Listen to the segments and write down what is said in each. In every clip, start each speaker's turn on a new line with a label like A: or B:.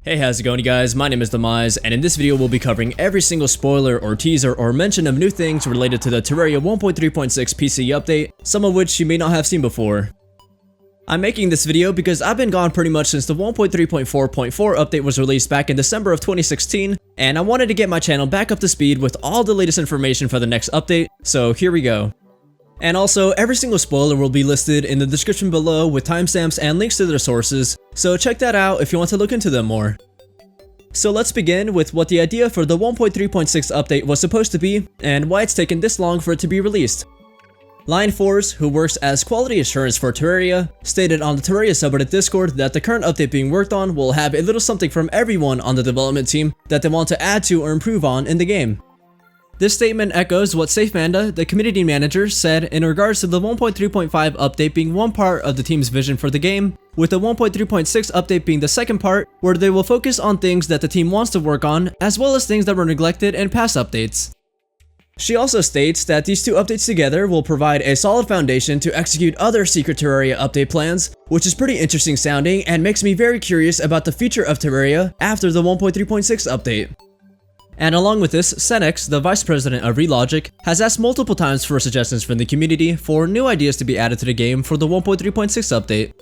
A: Hey, how's it going, you guys? My name is Demize, and in this video we'll be covering every single spoiler or teaser or mention of new things related to the Terraria 1.3.6 PC update, some of which you may not have seen before. I'm making this video because I've been gone pretty much since the 1.3.4.4 update was released back in December of 2016, and I wanted to get my channel back up to speed with all the latest information for the next update, so here we go. And also, every single spoiler will be listed in the description below with timestamps and links to their sources, so check that out if you want to look into them more. So let's begin with what the idea for the 1.3.6 update was supposed to be, and why it's taken this long for it to be released. Leinfors, who works as quality assurance for Terraria, stated on the Terraria subreddit Discord that the current update being worked on will have a little something from everyone on the development team that they want to add to or improve on in the game. This statement echoes what Safemanda, the community manager, said in regards to the 1.3.5 update being one part of the team's vision for the game, with the 1.3.6 update being the second part, where they will focus on things that the team wants to work on, as well as things that were neglected in past updates. She also states that these two updates together will provide a solid foundation to execute other Secret Terraria update plans, which is pretty interesting sounding and makes me very curious about the future of Terraria after the 1.3.6 update. And along with this, Senex, the vice president of Relogic, has asked multiple times for suggestions from the community for new ideas to be added to the game for the 1.3.6 update.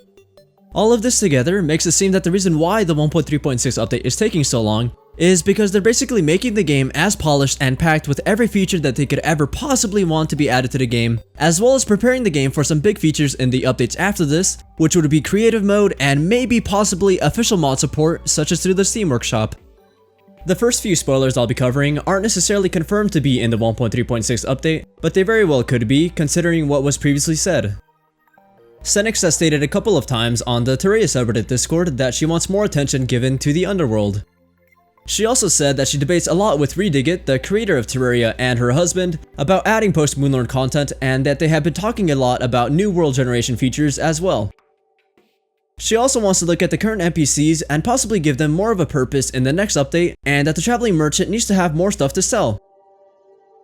A: All of this together makes it seem that the reason why the 1.3.6 update is taking so long is because they're basically making the game as polished and packed with every feature that they could ever possibly want to be added to the game, as well as preparing the game for some big features in the updates after this, which would be creative mode and maybe possibly official mod support such as through the Steam Workshop. The first few spoilers I'll be covering aren't necessarily confirmed to be in the 1.3.6 update, but they very well could be, considering what was previously said. Senex has stated a couple of times on the Terraria subreddit Discord that she wants more attention given to the Underworld. She also said that she debates a lot with negate, the creator of Terraria, and her husband about adding post-Moonlord content, and that they have been talking a lot about new world generation features as well. She also wants to look at the current NPCs and possibly give them more of a purpose in the next update, and that the traveling merchant needs to have more stuff to sell.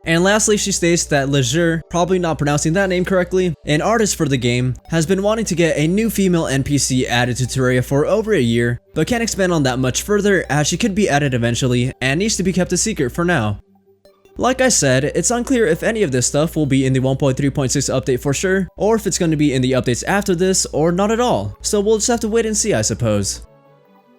A: And lastly, she states that Lazure, probably not pronouncing that name correctly, an artist for the game, has been wanting to get a new female NPC added to Terraria for over a year, but can't expand on that much further as she could be added eventually and needs to be kept a secret for now. Like I said, it's unclear if any of this stuff will be in the 1.3.6 update for sure, or if it's going to be in the updates after this, or not at all, so we'll just have to wait and see, I suppose.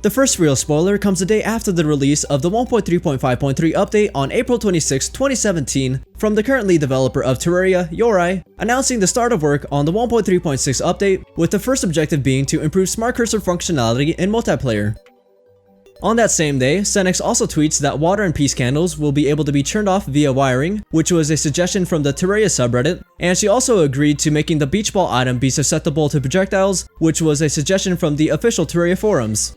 A: The first real spoiler comes a day after the release of the 1.3.5.3 update on April 26, 2017, from the current lead developer of Terraria, Yori, announcing the start of work on the 1.3.6 update, with the first objective being to improve smart cursor functionality in multiplayer. On that same day, Senex also tweets that water and peace candles will be able to be turned off via wiring, which was a suggestion from the Terraria subreddit, and she also agreed to making the beach ball item be susceptible to projectiles, which was a suggestion from the official Terraria forums.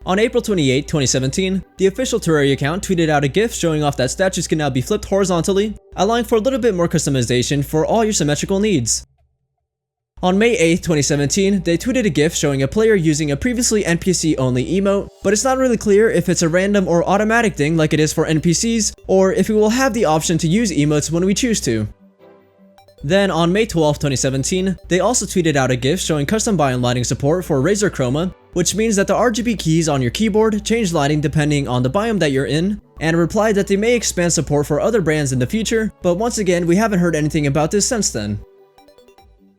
A: On April 28, 2017, the official Terraria account tweeted out a GIF showing off that statues can now be flipped horizontally, allowing for a little bit more customization for all your symmetrical needs. On May 8, 2017, they tweeted a GIF showing a player using a previously NPC-only emote, but it's not really clear if it's a random or automatic thing like it is for NPCs, or if we will have the option to use emotes when we choose to. Then on May 12, 2017, they also tweeted out a GIF showing custom biome lighting support for Razer Chroma, which means that the RGB keys on your keyboard change lighting depending on the biome that you're in, and replied that they may expand support for other brands in the future, but once again we haven't heard anything about this since then.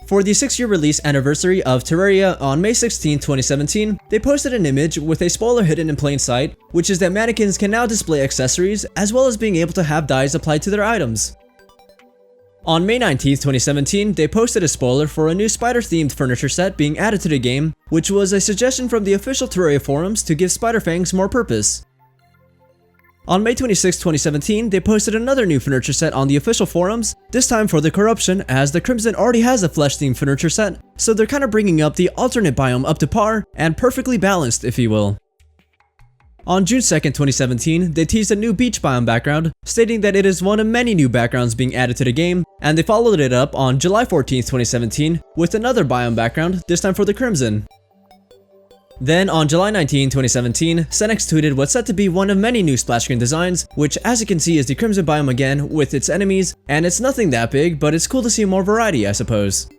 A: For the 6-year release anniversary of Terraria on May 16, 2017, they posted an image with a spoiler hidden in plain sight, which is that mannequins can now display accessories as well as being able to have dyes applied to their items. On May 19, 2017, they posted a spoiler for a new spider-themed furniture set being added to the game, which was a suggestion from the official Terraria forums to give spider fangs more purpose. On May 26, 2017, they posted another new furniture set on the official forums, this time for the corruption, as the Crimson already has a flesh-themed furniture set, so they're kinda bringing up the alternate biome up to par, and perfectly balanced, if you will. On June 2, 2017, they teased a new beach biome background, stating that it is one of many new backgrounds being added to the game, and they followed it up on July 14, 2017, with another biome background, this time for the Crimson. Then on July 19, 2017, Senex tweeted what's said to be one of many new splash screen designs, which as you can see is the Crimson biome again with its enemies, and it's nothing that big, but it's cool to see more variety, I suppose.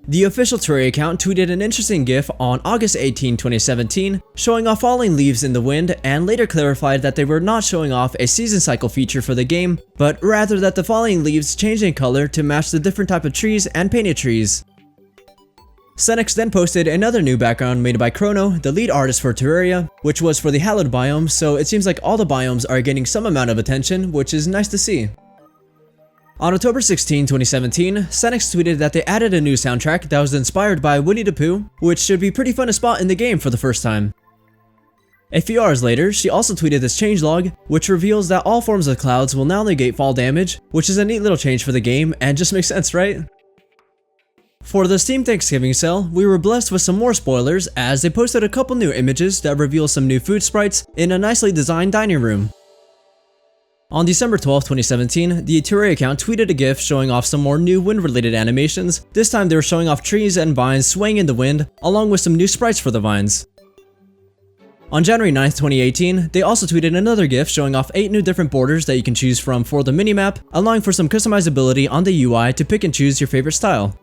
A: The official Terraria account tweeted an interesting GIF on August 18, 2017, showing off falling leaves in the wind, and later clarified that they were not showing off a season cycle feature for the game, but rather that the falling leaves changed in color to match the different type of trees and painted trees. Senix then posted another new background made by Chrono, the lead artist for Terraria, which was for the Hallowed biome, so it seems like all the biomes are getting some amount of attention, which is nice to see. On October 16, 2017, Senix tweeted that they added a new soundtrack that was inspired by Winnie the Pooh, which should be pretty fun to spot in the game for the first time. A few hours later, she also tweeted this changelog, which reveals that all forms of clouds will now negate fall damage, which is a neat little change for the game and just makes sense, right? For the Steam Thanksgiving sale, we were blessed with some more spoilers as they posted a couple new images that reveal some new food sprites in a nicely designed dining room. On December 12, 2017, the Terraria account tweeted a GIF showing off some more new wind-related animations. This time they were showing off trees and vines swaying in the wind, along with some new sprites for the vines. On January 9, 2018, they also tweeted another GIF showing off 8 new different borders that you can choose from for the minimap, allowing for some customizability on the UI to pick and choose your favorite style.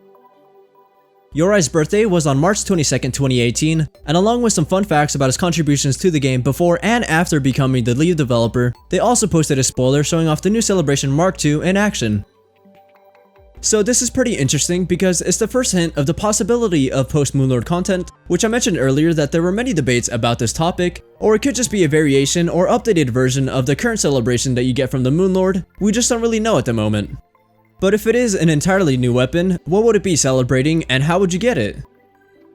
A: Yorai's birthday was on March 22, 2018, and along with some fun facts about his contributions to the game before and after becoming the lead developer, they also posted a spoiler showing off the new Celebration Mark II in action. So this is pretty interesting because it's the first hint of the possibility of post-Moonlord content, which I mentioned earlier that there were many debates about this topic, or it could just be a variation or updated version of the current celebration that you get from the Moonlord. We just don't really know at the moment. But if it is an entirely new weapon, what would it be celebrating and how would you get it?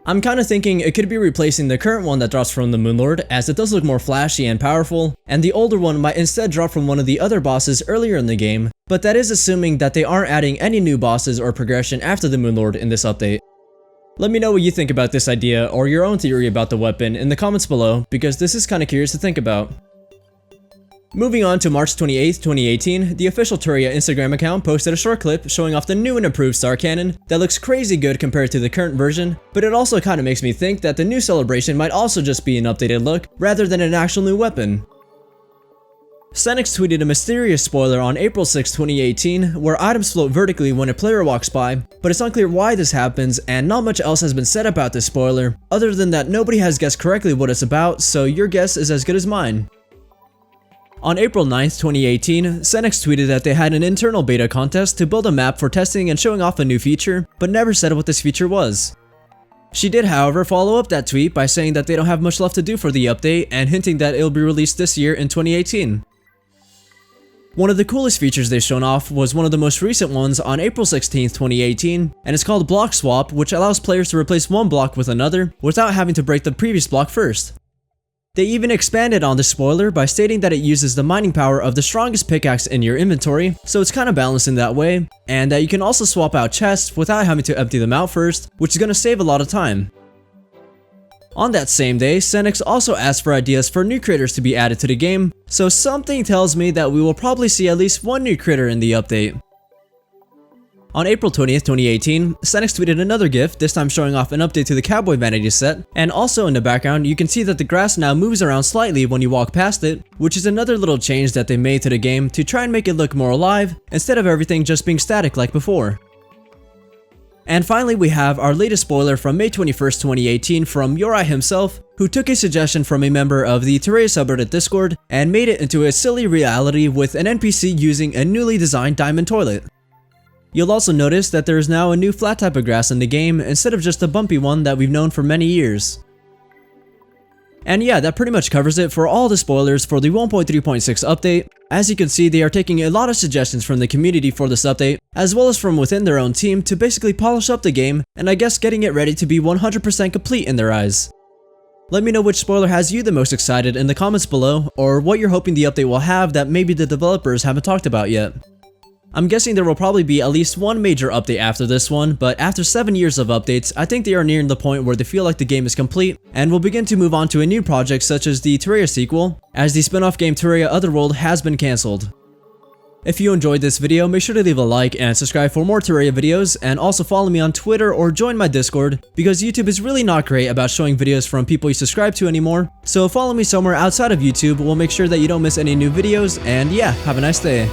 A: I'm kinda thinking it could be replacing the current one that drops from the Moonlord, as it does look more flashy and powerful, and the older one might instead drop from one of the other bosses earlier in the game, but that is assuming that they aren't adding any new bosses or progression after the Moonlord in this update. Let me know what you think about this idea or your own theory about the weapon in the comments below, because this is kinda curious to think about. Moving on to March 28, 2018, the official Terraria Instagram account posted a short clip showing off the new and improved star cannon that looks crazy good compared to the current version, but it also kinda makes me think that the new celebration might also just be an updated look rather than an actual new weapon. Senix tweeted a mysterious spoiler on April 6, 2018, where items float vertically when a player walks by, but it's unclear why this happens and not much else has been said about this spoiler, other than that nobody has guessed correctly what it's about, so your guess is as good as mine. On April 9, 2018, Senix tweeted that they had an internal beta contest to build a map for testing and showing off a new feature, but never said what this feature was. She did, however, follow up that tweet by saying that they don't have much left to do for the update and hinting that it'll be released this year in 2018. One of the coolest features they've shown off was one of the most recent ones on April 16, 2018, and it's called Block Swap, which allows players to replace one block with another without having to break the previous block first. They even expanded on this spoiler by stating that it uses the mining power of the strongest pickaxe in your inventory, so it's kinda balanced in that way, and that you can also swap out chests without having to empty them out first, which is gonna save a lot of time. On that same day, Senix also asked for ideas for new critters to be added to the game, so something tells me that we will probably see at least one new critter in the update. On April 20th, 2018, Senix tweeted another GIF, this time showing off an update to the Cowboy vanity set, and also in the background you can see that the grass now moves around slightly when you walk past it, which is another little change that they made to the game to try and make it look more alive, instead of everything just being static like before. And finally we have our latest spoiler from May 21st, 2018 from Yorai himself, who took a suggestion from a member of the Terraria subreddit Discord and made it into a silly reality with an NPC using a newly designed diamond toilet. You'll also notice that there is now a new flat type of grass in the game instead of just a bumpy one that we've known for many years. And yeah, that pretty much covers it for all the spoilers for the 1.3.6 update. As you can see, they are taking a lot of suggestions from the community for this update, as well as from within their own team to basically polish up the game, and I guess getting it ready to be 100% complete in their eyes. Let me know which spoiler has you the most excited in the comments below, or what you're hoping the update will have that maybe the developers haven't talked about yet. I'm guessing there will probably be at least one major update after this one, but after 7 years of updates, I think they are nearing the point where they feel like the game is complete, and will begin to move on to a new project such as the Terraria sequel, as the spin-off game Terraria Underworld has been cancelled. If you enjoyed this video, make sure to leave a like and subscribe for more Terraria videos, and also follow me on Twitter or join my Discord, because YouTube is really not great about showing videos from people you subscribe to anymore, so follow me somewhere outside of YouTube, we'll make sure that you don't miss any new videos, and yeah, have a nice day.